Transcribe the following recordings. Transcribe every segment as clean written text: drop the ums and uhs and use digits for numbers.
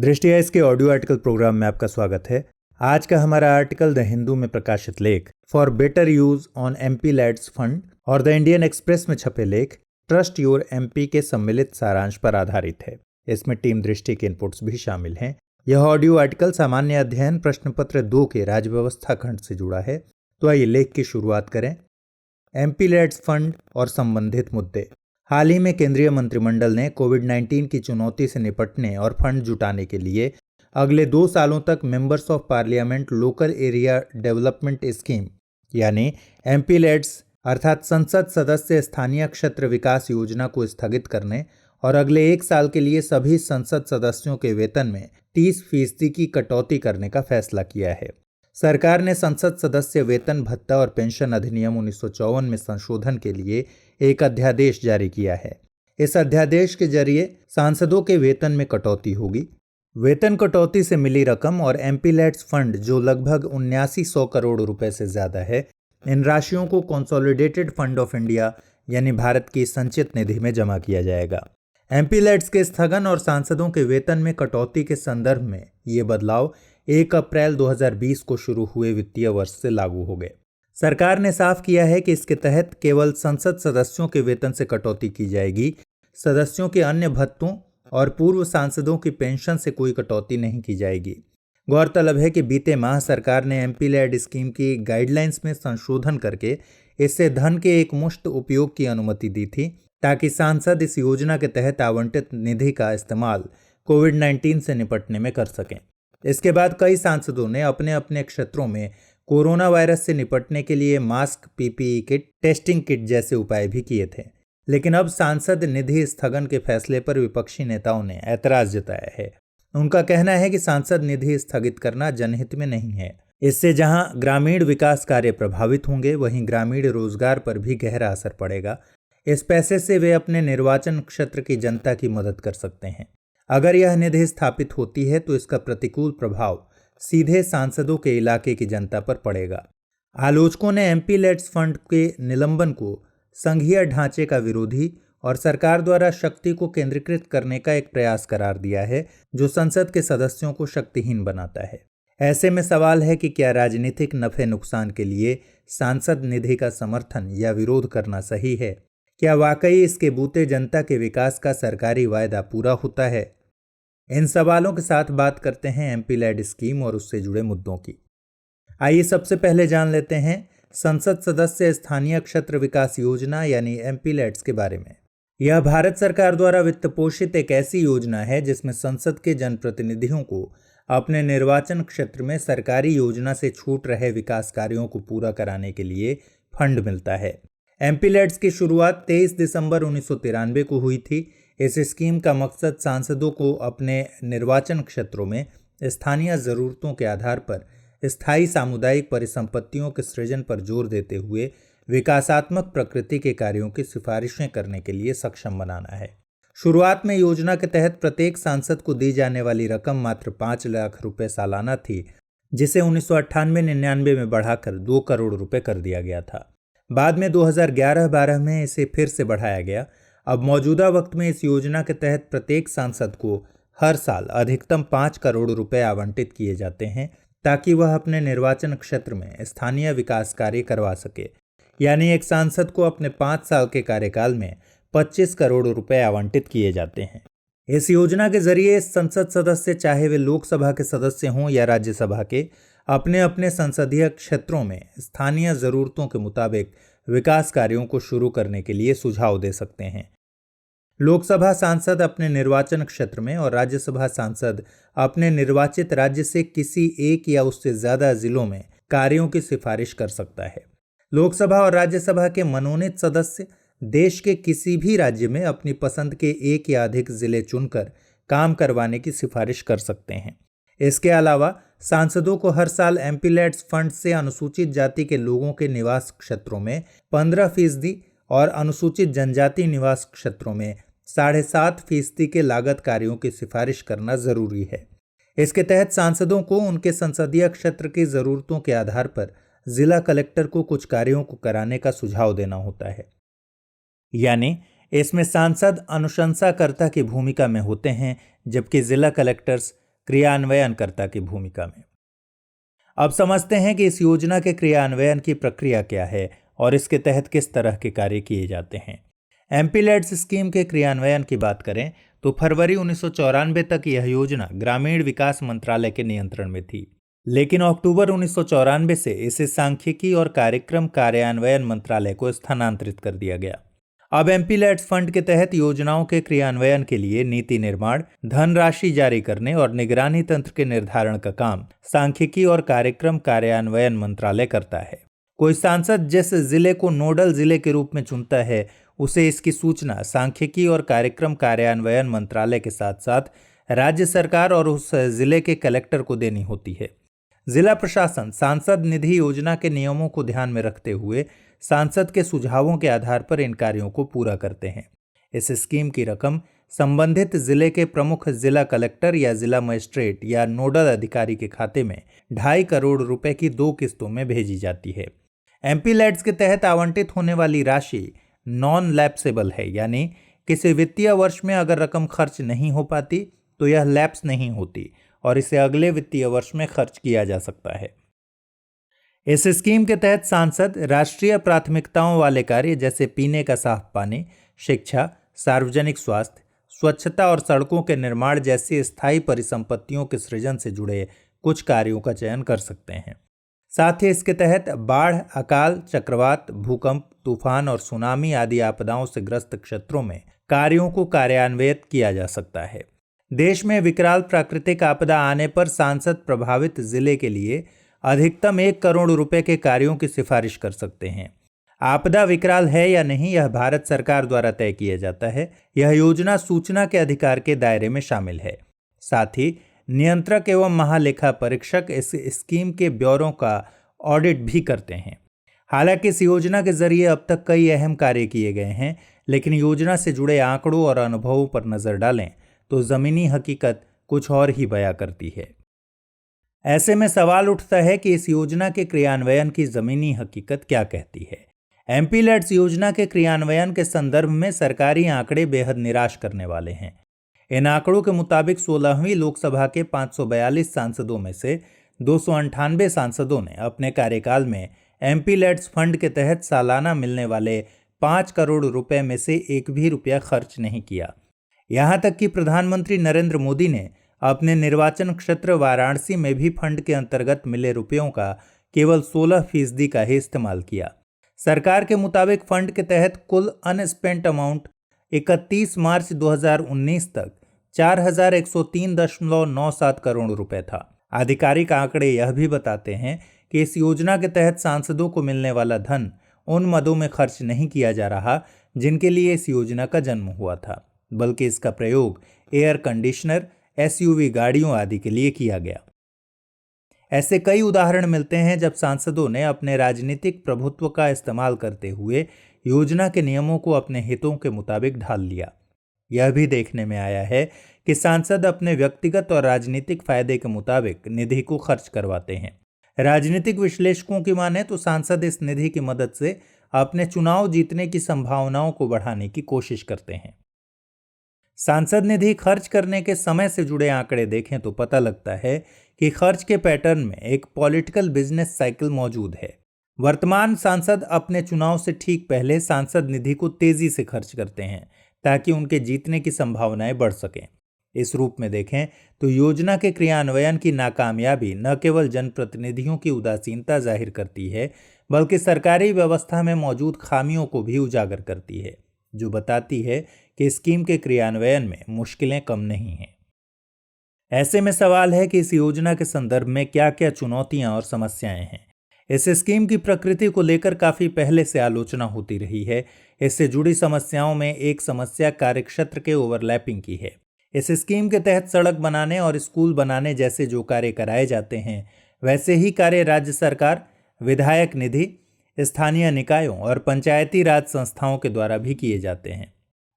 दृष्टि है इसके ऑडियो आर्टिकल प्रोग्राम में आपका स्वागत है। आज का हमारा आर्टिकल द हिंदू में प्रकाशित लेख for better use on MP lads fund और द इंडियन एक्सप्रेस में छपे लेख ट्रस्ट योर एमपी के सम्मिलित सारांश पर आधारित है। इसमें टीम दृष्टि के इनपुट्स भी शामिल हैं। यह ऑडियो आर्टिकल सामान्य अध्ययन प्रश्न पत्र 2 के राज्य व्यवस्था खंड से जुड़ा है। तो आइए लेख की शुरुआत करें। एमपी लैड्स फंड और संबंधित मुद्दे। हाल ही में केंद्रीय मंत्रिमंडल ने कोविड-19 की चुनौती से निपटने और फंड जुटाने के लिए अगले 2 सालों तक members of parliament local area development scheme यानी एमपी लैड्स अर्थात संसद सदस्य स्थानीय क्षेत्र विकास योजना को स्थगित करने और अगले 1 साल के लिए सभी संसद सदस्यों के वेतन में 30% की कटौती करने का फैसला किया है। सरकार ने संसद सदस्य वेतन भत्ता और पेंशन अधिनियम 1954 में संशोधन के लिए एक अध्यादेश जारी किया है। इस अध्यादेश के जरिए सांसदों के वेतन में कटौती होगी। वेतन कटौती से मिली रकम और एमपी लैड्स फंड जो लगभग 7900 करोड़ रुपए से ज्यादा है, इन राशियों को कंसोलिडेटेड फंड ऑफ इंडिया यानी भारत की संचित निधि में जमा किया जाएगा। एमपी लैड्स के स्थगन और सांसदों के वेतन में कटौती के संदर्भ में ये बदलाव 1 अप्रैल 2020 को शुरू हुए वित्तीय वर्ष से लागू हो गए। सरकार ने साफ किया है कि इसके तहत केवल संसद सदस्यों के वेतन से कटौती की जाएगी। सदस्यों के अन्य भत्तों और पूर्व सांसदों की पेंशन से कोई कटौती नहीं की जाएगी। गौरतलब है कि बीते माह सरकार ने एमपी लैड स्कीम की गाइडलाइंस में संशोधन करके इससे धन के एक मुश्त उपयोग की अनुमति दी थी, ताकि सांसद इस योजना के तहत आवंटित निधि का इस्तेमाल कोविड-19 से निपटने में कर सकें। इसके बाद कई सांसदों ने अपने अपने क्षेत्रों में कोरोना वायरस से निपटने के लिए mask, PPE kit, testing kit जैसे उपाय भी किए थे। लेकिन अब सांसद निधि स्थगन के फैसले पर विपक्षी नेताओं ने ऐतराज जताया है। उनका कहना है कि सांसद निधि स्थगित करना जनहित में नहीं है। इससे जहां ग्रामीण विकास कार्य प्रभावित होंगे, वहीं ग्रामीण रोजगार पर भी गहरा असर पड़ेगा। इस पैसे से वे अपने निर्वाचन क्षेत्र की जनता की मदद कर सकते हैं। अगर यह निधि स्थापित होती है तो इसका प्रतिकूल प्रभाव सीधे सांसदों के इलाके की जनता पर पड़ेगा। आलोचकों ने एमपी लैड्स फंड के निलंबन को संघीय ढांचे का विरोधी और सरकार द्वारा शक्ति को केंद्रीकृत करने का एक प्रयास करार दिया है, जो संसद के सदस्यों को शक्तिहीन बनाता है। ऐसे में सवाल है कि क्या राजनीतिक नफे नुकसान के लिए सांसद निधि का समर्थन या विरोध करना सही है? क्या वाकई इसके बूते जनता के विकास का सरकारी वायदा पूरा होता है? इन सवालों के साथ बात करते हैं एमपी लैड स्कीम और उससे जुड़े मुद्दों की। आइए सबसे पहले जान लेते हैं संसद सदस्य स्थानीय क्षेत्र विकास योजना यानी एमपी लैड्स के बारे में। यह भारत सरकार द्वारा वित्त पोषित एक ऐसी योजना है जिसमें संसद के जनप्रतिनिधियों को अपने निर्वाचन क्षेत्र में सरकारी योजना से छूट रहे विकास कार्यों को पूरा कराने के लिए फंड मिलता है। एमपी लैड्स की शुरुआत 23 दिसंबर 1993 को हुई थी। इस स्कीम का मकसद सांसदों को अपने निर्वाचन क्षेत्रों में स्थानीय ज़रूरतों के आधार पर स्थायी सामुदायिक परिसंपत्तियों के सृजन पर जोर देते हुए विकासात्मक प्रकृति के कार्यों की सिफारिशें करने के लिए सक्षम बनाना है। शुरुआत में योजना के तहत प्रत्येक सांसद को दी जाने वाली रकम मात्र 5 लाख रुपए सालाना थी, जिसे 1998-99 में बढ़ाकर 2 करोड़ रुपए कर दिया गया था। बाद में 2011-12 में इसे फिर से बढ़ाया गया। अब मौजूदा वक्त में इस योजना के तहत प्रत्येक सांसद को हर साल अधिकतम 5 करोड़ रुपए आवंटित किए जाते हैं, ताकि वह अपने निर्वाचन क्षेत्र में स्थानीय विकास कार्य करवा सके। यानी एक सांसद को अपने 5 साल के कार्यकाल में 25 करोड़ रुपए आवंटित किए जाते हैं। इस योजना के जरिए संसद सदस्य, चाहे वे लोकसभा के सदस्य हों या राज्यसभा के, अपने अपने संसदीय क्षेत्रों में स्थानीय ज़रूरतों के मुताबिक विकास कार्यों को शुरू करने के लिए सुझाव दे सकते हैं। लोकसभा सांसद अपने निर्वाचन क्षेत्र में और राज्यसभा सांसद अपने निर्वाचित राज्य से किसी एक या उससे ज़्यादा जिलों में कार्यों की सिफारिश कर सकता है। लोकसभा और राज्यसभा के मनोनीत सदस्य देश के किसी भी राज्य में अपनी पसंद के एक या अधिक जिले चुनकर काम करवाने की सिफारिश कर सकते हैं। इसके अलावा सांसदों को हर साल एमपी लैड्स फंड से अनुसूचित जाति के लोगों के निवास क्षेत्रों में 15% और अनुसूचित जनजाति निवास क्षेत्रों में 7.5% के लागत कार्यों की सिफारिश करना जरूरी है। इसके तहत सांसदों को उनके संसदीय क्षेत्र की जरूरतों के आधार पर जिला कलेक्टर को कुछ कार्यों को कराने का सुझाव देना होता है। यानी इसमें सांसद अनुशंसाकर्ता की भूमिका में होते हैं, जबकि जिला कलेक्टर्स क्रियान्वयनकर्ता की भूमिका में। अब समझते हैं कि इस योजना के क्रियान्वयन की प्रक्रिया क्या है और इसके तहत किस तरह के कार्य किए जाते हैं। एमपी लैड्स स्कीम के क्रियान्वयन की बात करें तो फरवरी 1994 तक यह योजना ग्रामीण विकास मंत्रालय के नियंत्रण में थी, लेकिन अक्टूबर 1994 से इसे सांख्यिकी और कार्यक्रम कार्यान्वयन मंत्रालय को स्थानांतरित कर दिया गया। अब एमपी लैड्स फंड के तहत योजनाओं के क्रियान्वयन के लिए नीति निर्माण, धनराशि जारी करने और निगरानी तंत्र के निर्धारण का काम सांख्यिकी और कार्यक्रम कार्यान्वयन मंत्रालय करता है। कोई सांसद जिस जिले को नोडल जिले के रूप में चुनता है, उसे इसकी सूचना सांख्यिकी और कार्यक्रम कार्यान्वयन मंत्रालय के साथ साथ राज्य सरकार और उस जिले के कलेक्टर को देनी होती है। जिला प्रशासन सांसद निधि योजना के नियमों को ध्यान में रखते हुए सांसद के सुझावों के आधार पर इन कार्यों को पूरा करते हैं। इस स्कीम की रकम संबंधित जिले के प्रमुख जिला कलेक्टर या जिला मजिस्ट्रेट या नोडल अधिकारी के खाते में 2.5 करोड़ रुपए की 2 किस्तों में भेजी जाती है। एमपी लैड्स के तहत आवंटित होने वाली राशि नॉन लैप्सेबल है, यानी किसी वित्तीय वर्ष में अगर रकम खर्च नहीं हो पाती तो यह लैप्स नहीं होती और इसे अगले वित्तीय वर्ष में खर्च किया जा सकता है। इस स्कीम के तहत सांसद राष्ट्रीय प्राथमिकताओं वाले कार्य जैसे पीने का साफ पानी, शिक्षा, सार्वजनिक स्वास्थ्य, स्वच्छता और सड़कों के निर्माण जैसी स्थायी परिसंपत्तियों के सृजन से जुड़े कुछ कार्यों का चयन कर सकते हैं। साथ ही इसके तहत बाढ़, अकाल, चक्रवात, भूकंप, तूफान और सुनामी आदि आपदाओं से ग्रस्त क्षेत्रों में कार्यों को कार्यान्वित किया जा सकता है। देश में विकराल प्राकृतिक आपदा आने पर सांसद प्रभावित जिले के लिए अधिकतम 1 करोड़ रुपए के कार्यों की सिफारिश कर सकते हैं। आपदा विकराल है या नहीं, यह भारत सरकार द्वारा तय किया जाता है। यह योजना सूचना के अधिकार के दायरे में शामिल है। साथ ही नियंत्रक एवं महालेखा परीक्षक इस स्कीम के ब्यौरों का ऑडिट भी करते हैं। हालांकि इस योजना के जरिए अब तक कई अहम कार्य किए गए हैं, लेकिन योजना से जुड़े आंकड़ों और अनुभवों पर नजर डालें तो जमीनी हकीकत कुछ और ही बयां करती है। ऐसे में सवाल उठता है कि इस योजना के क्रियान्वयन की जमीनी हकीकत क्या कहती है। एमपी लैड्स योजना के क्रियान्वयन के संदर्भ में सरकारी आंकड़े बेहद निराश करने वाले हैं। इन आंकड़ों के मुताबिक 16वीं लोकसभा के 542 सांसदों में से 298 सांसदों ने अपने कार्यकाल में एमपी लैड्स फंड के तहत सालाना मिलने वाले 5 करोड़ रुपए में से एक भी रुपया खर्च नहीं किया। यहां तक कि प्रधानमंत्री नरेंद्र मोदी ने अपने निर्वाचन क्षेत्र वाराणसी में भी फंड के अंतर्गत मिले रुपयों का केवल 16% का ही इस्तेमाल किया। सरकार के मुताबिक फंड के तहत कुल अनस्पेंट अमाउंट 31 मार्च 2019 तक 4103.97 करोड़ रुपए था। आधिकारिक आंकड़े यह भी बताते हैं कि इस योजना के तहत सांसदों को मिलने वाला धन उन मदों में खर्च नहीं किया जा रहा जिनके लिए इस योजना का जन्म हुआ था, बल्कि इसका प्रयोग एयर कंडीशनर, एसयूवी गाड़ियों आदि के लिए किया गया। ऐसे कई उदाहरण मिलते हैं जब सांसदों ने अपने राजनीतिक प्रभुत्व का इस्तेमाल करते हुए योजना के नियमों को अपने हितों के मुताबिक ढाल लिया। यह भी देखने में आया है कि सांसद अपने व्यक्तिगत और राजनीतिक फायदे के मुताबिक निधि को खर्च करवाते हैं। राजनीतिक विश्लेषकों की माने तो सांसद इस निधि की मदद से अपने चुनाव जीतने की संभावनाओं को बढ़ाने की कोशिश करते हैं। सांसद निधि खर्च करने के समय से जुड़े आंकड़े देखें तो पता लगता है कि खर्च के पैटर्न में एक पॉलिटिकल बिजनेस साइकिल मौजूद है। वर्तमान सांसद अपने चुनाव से ठीक पहले सांसद निधि को तेजी से खर्च करते हैं ताकि उनके जीतने की संभावनाएं बढ़ सकें। इस रूप में देखें तो योजना के क्रियान्वयन की नाकामयाबी न केवल जनप्रतिनिधियों की उदासीनता जाहिर करती है, बल्कि सरकारी व्यवस्था में मौजूद खामियों को भी उजागर करती है, जो बताती है कि स्कीम के क्रियान्वयन में मुश्किलें कम नहीं हैं। ऐसे में सवाल है कि इस योजना के संदर्भ में क्या क्या चुनौतियां और समस्याएं हैं। इस स्कीम की प्रकृति को लेकर काफी पहले से आलोचना होती रही है। इससे जुड़ी समस्याओं में एक समस्या कार्यक्षेत्र के ओवरलैपिंग की है। इस स्कीम के तहत सड़क बनाने और स्कूल बनाने जैसे जो कार्य कराए जाते हैं, वैसे ही कार्य राज्य सरकार, विधायक निधि, स्थानीय निकायों और पंचायती राज संस्थाओं के द्वारा भी किए जाते हैं।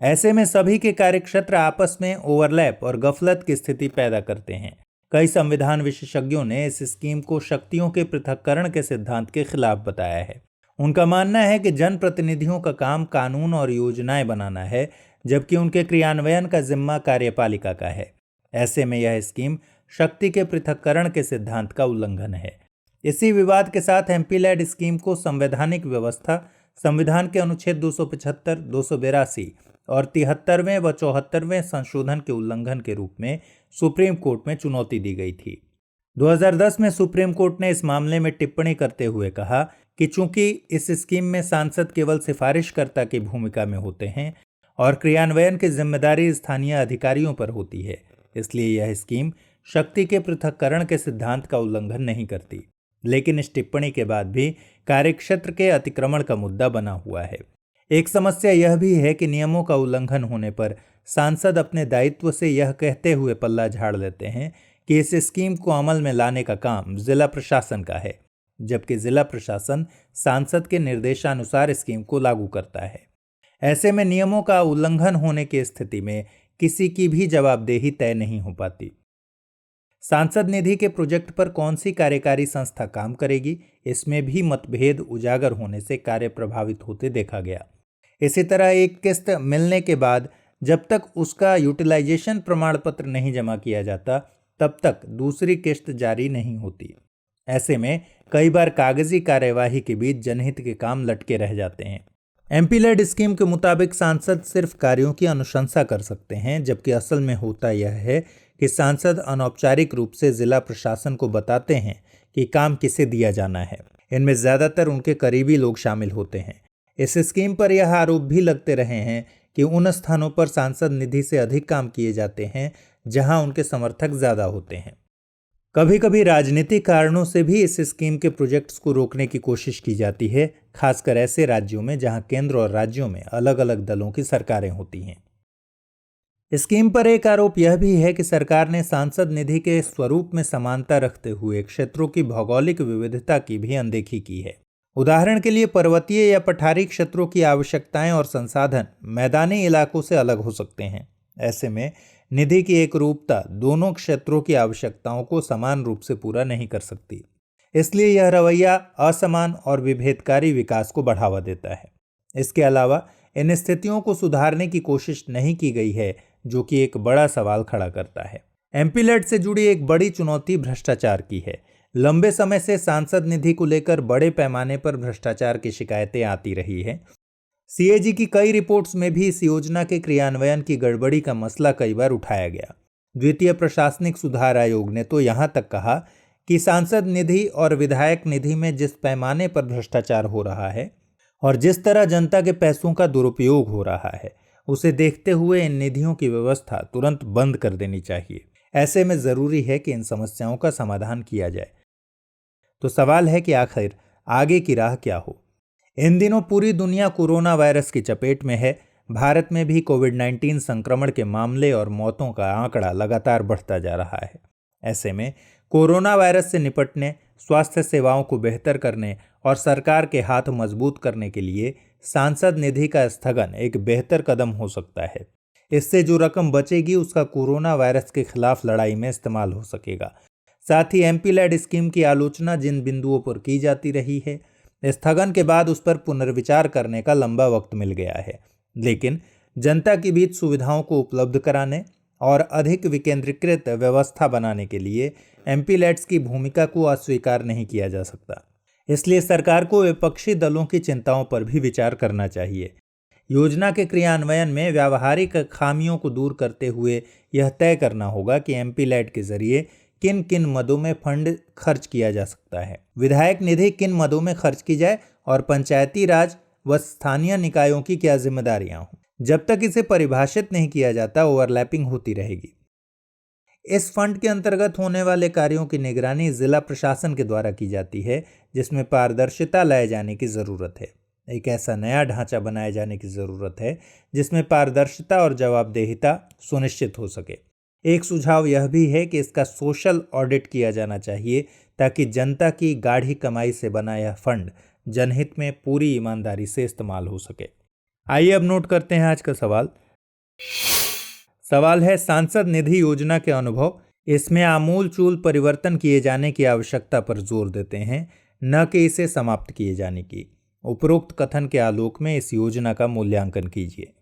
ऐसे में सभी के कार्यक्षेत्र आपस में ओवरलैप और गफलत की स्थिति पैदा करते हैं। कई संविधान विशेषज्ञों ने इस स्कीम को शक्तियों के पृथक्करण के सिद्धांत के खिलाफ बताया है। उनका मानना है कि जनप्रतिनिधियों का काम कानून और योजनाएं बनाना है, जबकि उनके क्रियान्वयन का जिम्मा कार्यपालिका का है। ऐसे में यह स्कीम शक्ति के पृथक्करण के सिद्धांत का उल्लंघन है। इसी विवाद के साथ एमपीलैड स्कीम को संवैधानिक व्यवस्था, संविधान के अनुच्छेद 275, 282 और 73वें व 74वें संशोधन के उल्लंघन के रूप में सुप्रीम कोर्ट में चुनौती दी गई थी। 2010 में सुप्रीम कोर्ट ने इस मामले में टिप्पणी करते हुए कहा कि चूंकि इस स्कीम में सांसद केवल सिफारिशकर्ता की भूमिका में होते हैं और क्रियान्वयन की जिम्मेदारी स्थानीय अधिकारियों पर होती है, इसलिए यह स्कीम शक्ति के पृथक्करण के सिद्धांत का उल्लंघन नहीं करती। लेकिन इस टिप्पणी के बाद भी कार्यक्षेत्र के अतिक्रमण का मुद्दा बना हुआ है। एक समस्या यह भी है कि नियमों का उल्लंघन होने पर सांसद अपने दायित्व से यह कहते हुए पल्ला झाड़ लेते हैं कि इस स्कीम को अमल में लाने का काम जिला प्रशासन का है, जबकि जिला प्रशासन सांसद के निर्देशानुसार स्कीम को लागू करता है। ऐसे में नियमों का उल्लंघन होने की स्थिति में किसी की भी जवाबदेही तय नहीं हो पाती। सांसद निधि के प्रोजेक्ट पर कौन सी कार्यकारी संस्था काम करेगी, इसमें भी मतभेद उजागर होने से कार्य प्रभावित होते देखा गया। इसी तरह एक किस्त मिलने के बाद जब तक उसका यूटिलाइजेशन प्रमाण पत्र नहीं जमा किया जाता, तब तक दूसरी किस्त जारी नहीं होती। ऐसे में कई बार कागजी कार्यवाही के बीच जनहित के काम लटके रह जाते हैं। एमपीलैड स्कीम के मुताबिक सांसद सिर्फ कार्यों की अनुशंसा कर सकते हैं, जबकि असल में होता यह है कि सांसद अनौपचारिक रूप से जिला प्रशासन को बताते हैं कि काम किसे दिया जाना है। इनमें ज्यादातर उनके करीबी लोग शामिल होते हैं। इस स्कीम पर यह आरोप भी लगते रहे हैं कि उन स्थानों पर सांसद निधि से अधिक काम किए जाते हैं जहां उनके समर्थक ज्यादा होते हैं। कभी कभी राजनीतिक कारणों से भी इस स्कीम के प्रोजेक्ट्स को रोकने की कोशिश की जाती है, खासकर ऐसे राज्यों में जहां केंद्र और राज्यों में अलग अलग दलों की सरकारें होती हैं। स्कीम पर एक आरोप यह भी है कि सरकार ने सांसद निधि के स्वरूप में समानता रखते हुए क्षेत्रों की भौगोलिक विविधता की भी अनदेखी की है। उदाहरण के लिए पर्वतीय या पठारी क्षेत्रों की आवश्यकताएं और संसाधन मैदानी इलाकों से अलग हो सकते हैं। ऐसे में निधि की एकरूपता दोनों क्षेत्रों की आवश्यकताओं को समान रूप से पूरा नहीं कर सकती। इसलिए यह रवैया असमान और विभेदकारी विकास को बढ़ावा देता है। इसके अलावा इन स्थितियों को सुधारने की कोशिश नहीं की गई है, जो कि एक बड़ा सवाल खड़ा करता है। एमपीलैड से जुड़ी एक बड़ी चुनौती भ्रष्टाचार की है। लंबे समय से सांसद निधि को लेकर बड़े पैमाने पर भ्रष्टाचार की शिकायतें आती रही है। सीएजी की कई रिपोर्ट्स में भी इस योजना के क्रियान्वयन की गड़बड़ी का मसला कई बार उठाया गया। द्वितीय प्रशासनिक सुधार आयोग ने तो यहां तक कहा कि सांसद निधि और विधायक निधि में जिस पैमाने पर भ्रष्टाचार हो रहा है और जिस तरह जनता के पैसों का दुरुपयोग हो रहा है, उसे देखते हुए इन निधियों की व्यवस्था तुरंत बंद कर देनी चाहिए। ऐसे में जरूरी है कि इन समस्याओं का समाधान किया जाए। तो सवाल है कि आखिर आगे की राह क्या हो। इन दिनों पूरी दुनिया कोरोना वायरस की चपेट में है। भारत में भी कोविड-19 संक्रमण के मामले और मौतों का आंकड़ा लगातार बढ़ता जा रहा है। ऐसे में कोरोना वायरस से निपटने, स्वास्थ्य सेवाओं को बेहतर करने और सरकार के हाथ मजबूत करने के लिए सांसद निधि का स्थगन एक बेहतर कदम हो सकता है। इससे जो रकम बचेगी उसका कोरोना वायरस के खिलाफ लड़ाई में इस्तेमाल हो सकेगा। साथ ही एमपीलैड स्कीम की आलोचना जिन बिंदुओं पर की जाती रही है, स्थगन के बाद उस पर पुनर्विचार करने का लंबा वक्त मिल गया है। लेकिन जनता के बीच सुविधाओं को उपलब्ध कराने और अधिक विकेंद्रीकृत व्यवस्था बनाने के लिए एमपीलैड्स की भूमिका को अस्वीकार नहीं किया जा सकता। इसलिए सरकार को विपक्षी दलों की चिंताओं पर भी विचार करना चाहिए। योजना के क्रियान्वयन में व्यावहारिक खामियों को दूर करते हुए यह तय करना होगा कि एमपीलैड के जरिए किन किन मदों में फंड खर्च किया जा सकता है, विधायक निधि किन मदों में खर्च की जाए और पंचायती राज व स्थानीय निकायों की क्या जिम्मेदारियां हों। जब तक इसे परिभाषित नहीं किया जाता, ओवरलैपिंग होती रहेगी। इस फंड के अंतर्गत होने वाले कार्यों की निगरानी जिला प्रशासन के द्वारा की जाती है, जिसमें पारदर्शिता लाए जाने की जरूरत है। एक ऐसा नया ढांचा बनाए जाने की जरूरत है जिसमें पारदर्शिता और जवाबदेहिता सुनिश्चित हो सके। एक सुझाव यह भी है कि इसका सोशल ऑडिट किया जाना चाहिए, ताकि जनता की गाढ़ी कमाई से बना यह फंड जनहित में पूरी ईमानदारी से इस्तेमाल हो सके। आइए अब नोट करते हैं आज का सवाल। सवाल है, सांसद निधि योजना के अनुभव इसमें आमूल-चूल परिवर्तन किए जाने की आवश्यकता पर जोर देते हैं, न कि इसे समाप्त किए जाने की। उपरोक्त कथन के आलोक में इस योजना का मूल्यांकन कीजिए।